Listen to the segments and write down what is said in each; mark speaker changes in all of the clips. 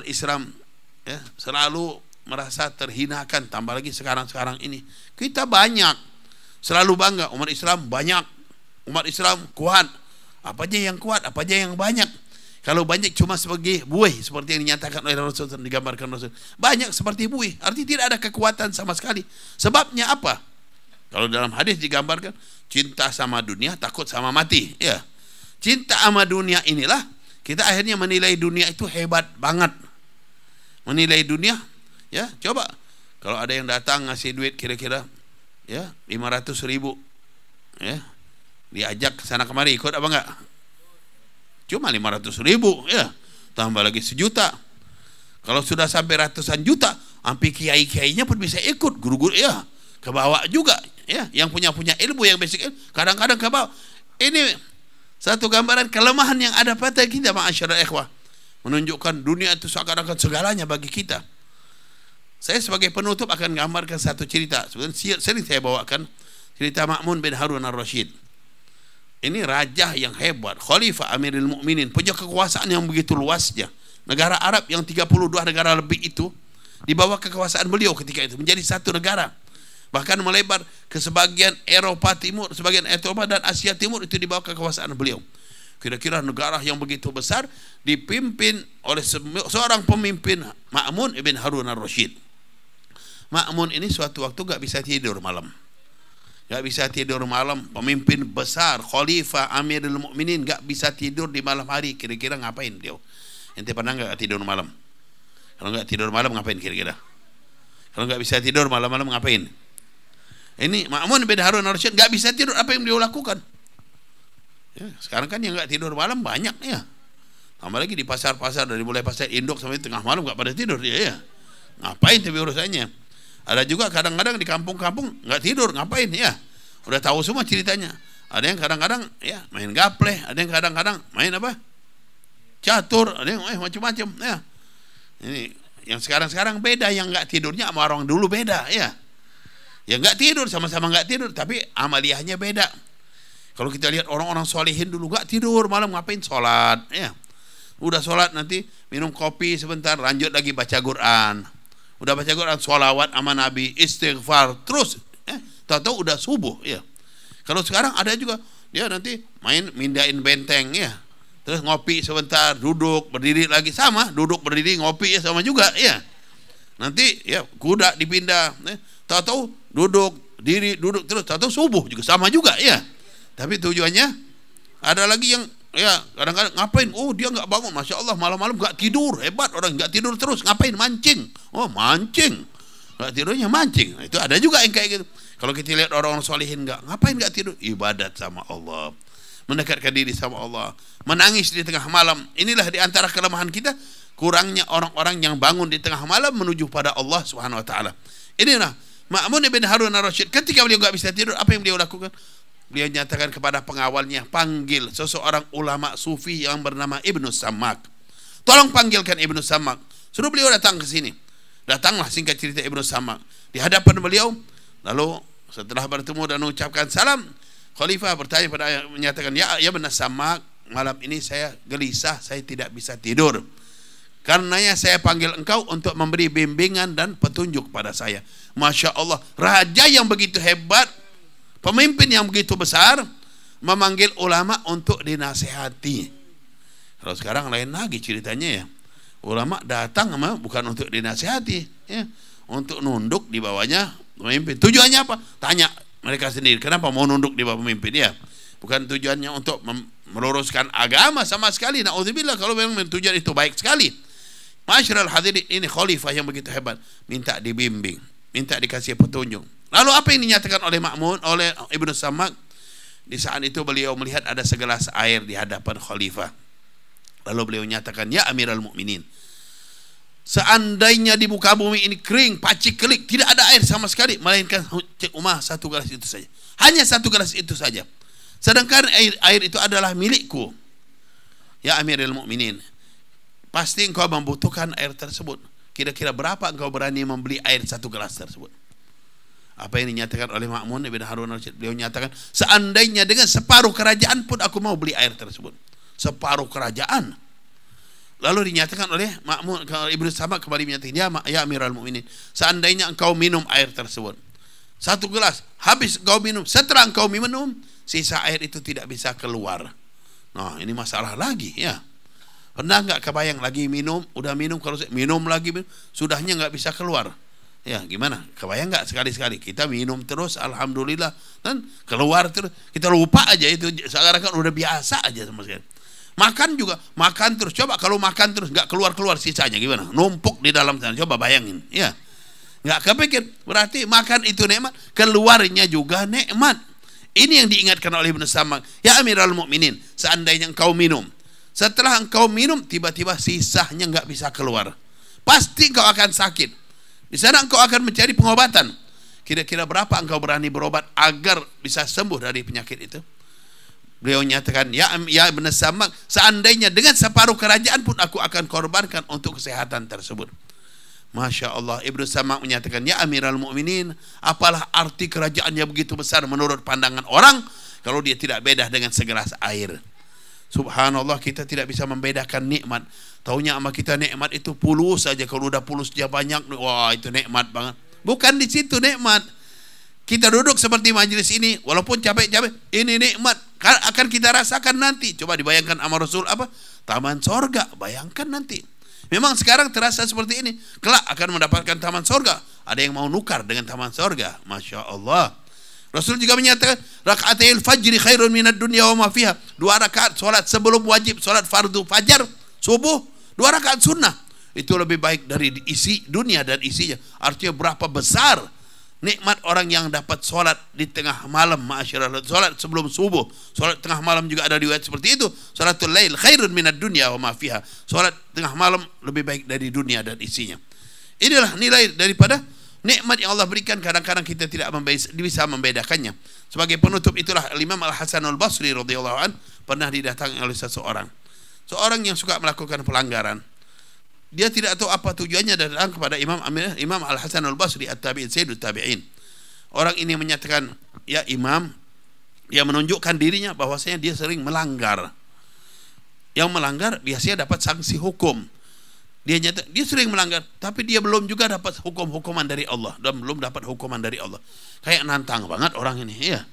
Speaker 1: Islam ya, selalu merasa terhinakan, tambah lagi sekarang ini kita banyak selalu bangga umat Islam banyak, umat Islam kuat. Apa aja yang kuat, apa aja yang banyak. Kalau banyak cuma sebagai buih seperti yang dinyatakan oleh Rasul, digambarkan Rasul, banyak seperti buih, artinya tidak ada kekuatan sama sekali. Sebabnya apa? Kalau dalam hadis digambarkan cinta sama dunia, takut sama mati. Ya, cinta sama dunia inilah kita akhirnya menilai dunia itu hebat banget. Menilai dunia, ya coba kalau ada yang datang ngasih duit kira-kira ya 500.000, ya diajak ke sana kemari, ikut apa enggak? Cuma 500.000, ya tambah lagi 1 juta. Kalau sudah sampai ratusan juta, sampai kiai-kiainya pun bisa ikut, guru-guru ya ke bawah juga, ya yang punya ilmu, yang basic kadang-kadang ke bawah. Ini satu gambaran kelemahan yang ada pada kita, ma'asyiral ikhwah, menunjukkan dunia itu seakan-akan segalanya bagi kita. Saya sebagai penutup akan gambarkan satu cerita. Sebenarnya sering saya bawakan cerita Ma'mun bin Harun ar-Rasyid. Ini raja yang hebat, khalifah Amirul Mukminin, punya kekuasaan yang begitu luasnya. Negara Arab yang 32 negara lebih itu di bawah kekuasaan beliau ketika itu, menjadi satu negara. Bahkan melebar ke sebagian Eropa Timur, sebagian Eropa dan Asia Timur itu di bawah kekuasaan beliau. Kira-kira negara yang begitu besar dipimpin oleh seorang pemimpin, Ma'mun ibn Harun ar-Rasyid. Ma'mun ini suatu waktu gak bisa tidur malam. Gak bisa tidur malam, pemimpin besar, khalifah Amirul Mukminin, gak bisa tidur di malam hari. Kira-kira ngapain dia? Ente pernah gak tidur malam? Kalau gak tidur malam ngapain kira-kira? Kalau gak bisa tidur malam-malam ngapain? Ini Ma'mun bin Harun ar-Rasyid gak bisa tidur, apa yang beliau lakukan? Ya, sekarang kan yang gak tidur malam banyak ya. Tambah lagi di pasar-pasar, dari mulai pasar induk sampai tengah malam gak pada tidur dia ya. Ngapain tapi urusannya? Ada juga kadang-kadang di kampung-kampung nggak tidur, ngapain ya? Udah tahu semua ceritanya. Ada yang kadang-kadang ya main gaple, ada yang kadang-kadang main apa? Catur, ada yang macam-macam ya. Ini yang sekarang beda, yang nggak tidurnya sama orang dulu beda ya. Yang nggak tidur sama-sama nggak tidur, tapi amaliyahnya beda. Kalau kita lihat orang-orang solehin dulu nggak tidur malam, ngapain? Sholat ya. Udah sholat nanti minum kopi sebentar, lanjut lagi baca Quran. Udah baca Quran, sholawat sama Nabi, istighfar terus, tahu-tahu udah subuh ya. Kalau sekarang ada juga dia nanti main mindahin benteng ya, terus ngopi sebentar, duduk berdiri lagi, sama duduk berdiri ngopi ya sama juga ya. Nanti ya kuda dipindah, tahu-tahu duduk diri duduk terus, tahu-tahu subuh juga sama juga ya. Tapi tujuannya ada lagi yang ya kadang-kadang ngapain? Oh dia nggak bangun, masya Allah malam-malam nggak tidur, hebat orang nggak tidur terus, ngapain? Mancing. Oh mancing, nggak tidurnya mancing. Nah, itu ada juga yang kayak gitu. Kalau kita lihat orang-orang solehin ngapain nggak tidur? Ibadat sama Allah, mendekatkan diri sama Allah, menangis di tengah malam. Inilah diantara kelemahan kita, kurangnya orang-orang yang bangun di tengah malam menuju pada Allah Subhanahu Wa Taala. Inilah Ma'mun bin Harun ar-Rasyid. Ketika beliau nggak bisa tidur, apa yang beliau lakukan? Beliau nyatakan kepada pengawalnya, panggil seseorang ulama sufi yang bernama Ibnu Sammak. Tolong panggilkan Ibnu Sammak. Suruh beliau datang ke sini. Datanglah singkat cerita Ibnu Sammak di hadapan beliau. Lalu setelah bertemu dan mengucapkan salam, khalifah bertanya pada menyatakan, ya Ibnu Sammak, malam ini saya gelisah, saya tidak bisa tidur. Karenanya saya panggil engkau untuk memberi bimbingan dan petunjuk pada saya. Masya Allah, raja yang begitu hebat, pemimpin yang begitu besar, memanggil ulama untuk dinasehati. Kalau sekarang lain lagi ceritanya ya. Ulama datang bukan untuk dinasehati ya, untuk nunduk di bawahnya pemimpin. Tujuannya apa? Tanya mereka sendiri, kenapa mau nunduk di bawah pemimpin ya? Bukan tujuannya untuk meluruskan agama sama sekali. Na'udzubillah, kalau memang tujuan itu baik sekali. Masyarul hadirin, ini khalifah yang begitu hebat, minta dibimbing, minta dikasih petunjuk. Lalu apa yang dinyatakan oleh Ma'mun, oleh Ibnu Sammak? Di saat itu beliau melihat ada segelas air di hadapan khalifah. Lalu beliau nyatakan, ya Amirul Mukminin, seandainya di muka bumi ini kering, pacik-kelik, tidak ada air sama sekali, melainkan cuma satu gelas itu saja. Hanya satu gelas itu saja. Sedangkan air itu adalah milikku. Ya Amirul Mukminin, pasti engkau membutuhkan air tersebut. Kira-kira berapa engkau berani membeli air satu gelas tersebut? Apa yang dinyatakan oleh Ma'mun bin Harun ar-Rasyid? Beliau nyatakan, seandainya dengan separuh kerajaan pun aku mau beli air tersebut. Separuh kerajaan. Lalu dinyatakan oleh Ma'mun, Ibnu Sama kembali menyatakan, ya Amirul Mukminin, seandainya engkau minum air tersebut, 1 gelas, habis engkau minum, setelah engkau minum, sisa air itu tidak bisa keluar. Nah, ini masalah lagi ya. Pernah nggak kebayang lagi minum, udah minum, kalau minum lagi, sudahnya nggak bisa keluar. Ya gimana? Kebayang nggak sekali-sekali kita minum terus, alhamdulillah, dan keluar terus, kita lupa aja itu, sekarang kan udah biasa aja sama sekali. Makan juga, makan terus. Coba kalau makan terus nggak keluar sisanya gimana? Numpuk di dalam sana. Coba bayangin, ya. Nggak kepikir. Berarti makan itu nikmat, keluarnya juga nikmat. Ini yang diingatkan oleh Ibnu Sammak. Ya Amirul Mukminin, seandainya engkau minum, setelah engkau minum tiba-tiba sisanya nggak bisa keluar, pasti engkau akan sakit. Di sana engkau akan mencari pengobatan. Kira-kira berapa engkau berani berobat agar bisa sembuh dari penyakit itu? Beliau nyatakan, ya Ibnu Sammak, seandainya dengan separuh kerajaan pun aku akan korbankan untuk kesehatan tersebut. Masya Allah, Ibnu Sammak menyatakan, ya Amirul Mukminin, apalah arti kerajaannya begitu besar menurut pandangan orang kalau dia tidak beda dengan segelas air. Subhanallah, kita tidak bisa membedakan nikmat. Taunya sama kita nikmat itu pulus saja. Kalau udah pulus dia banyak, wah itu nikmat banget. Bukan di situ nikmat. Kita duduk seperti majelis ini, walaupun capek-capek, ini nikmat akan kita rasakan nanti. Coba dibayangkan sama Rasul apa? Taman sorga. Bayangkan nanti. Memang sekarang terasa seperti ini. Kelak akan mendapatkan taman sorga. Ada yang mau nukar dengan taman sorga. Masya Allah. Rasul juga menyatakan, rakaatil fajri khairun minad dunya wa ma fiha. 2 rakaat solat sebelum wajib, solat fardu fajar, subuh, 2 rakaat sunnah. Itu lebih baik dari isi dunia dan isinya. Artinya berapa besar nikmat orang yang dapat solat di tengah malam, ma'asyiral, solat sebelum subuh, solat tengah malam juga ada riwayat seperti itu. Salatul lail khairun minad dunya wa ma fiha. Solat tengah malam lebih baik dari dunia dan isinya. Inilah nilai daripada nikmat yang Allah berikan. Kadang-kadang kita tidak bisa membedakannya. Sebagai penutup itulah Imam Al-Hasan Al-Basri radhiyallahu an pernah didatangi oleh seorang yang suka melakukan pelanggaran. Dia tidak tahu apa tujuannya datang kepada Imam Al-Hasan Al-Basri at-tabi'in sayyidut tabi'in. Orang ini menyatakan, ya Imam, dia menunjukkan dirinya bahwasanya dia sering melanggar. Yang melanggar biasanya dapat sanksi hukum. Dia sering melanggar, tapi dia belum juga dapat hukuman dari Allah, dan belum dapat hukuman dari Allah. Kayak nantang banget orang ini, ya.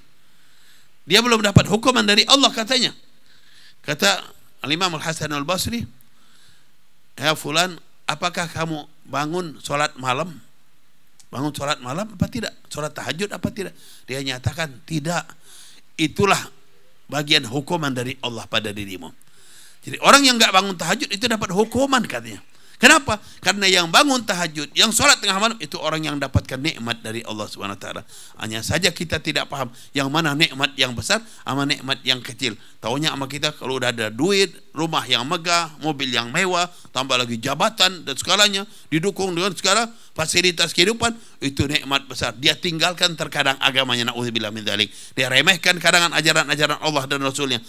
Speaker 1: Dia belum dapat hukuman dari Allah katanya. Kata Imam Al-Hasan Al-Basri, ya fulan, apakah kamu bangun sholat malam? Bangun sholat malam apa tidak? Sholat tahajud apa tidak? Dia nyatakan tidak. Itulah bagian hukuman dari Allah pada dirimu. Jadi orang yang nggak bangun tahajud itu dapat hukuman katanya. Kenapa? Karena yang bangun tahajud, yang sholat tengah malam, itu orang yang dapatkan nikmat dari Allah Subhanahu wa taala. Hanya saja kita tidak paham yang mana nikmat yang besar sama nikmat yang kecil. Taunya sama kita kalau udah ada duit, rumah yang megah, mobil yang mewah, tambah lagi jabatan dan segalanya, didukung dengan segala fasilitas kehidupan, itu nikmat besar. Dia tinggalkan terkadang agamanya, na'udzubillah min dzalik. Dia remehkan kadang ajaran-ajaran Allah dan Rasulnya.